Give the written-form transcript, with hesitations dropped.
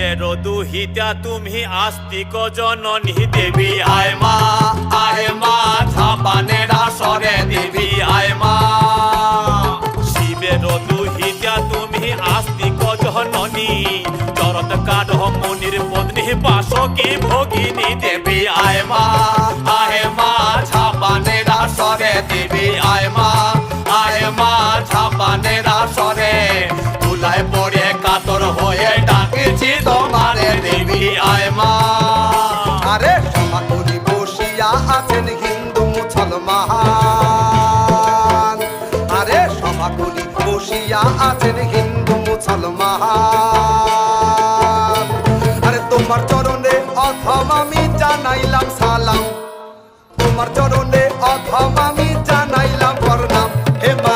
শিবের দুহিতা তুমি আস্তিক জননী দেবী আয় মা ঝাপানের আসরে দেবী আয় মা। শিবের দুহিতা তুমি আস্তিক জননী চরত কাঠ মুনির পত্নী বাসকি ভগিনী দেবী আয় মা ঝাপানের আসরে দেবী আয় মা ঝাপানের আসরে তুলায় পড়ে কাতর হয়ে ডাকেছি তোমারে দেবী আয় মা। আরে সভা করি বসিয়া আছেন হিন্দু মুসলমান, আরে সভা করি বসিয়া আছেন হিন্দু মুসলমান। আরে তোমার চরণে অথম আমি জানাইলাম সালাম, তোমার চরণে অথম আমি জানাইলাম প্রণাম। হে মা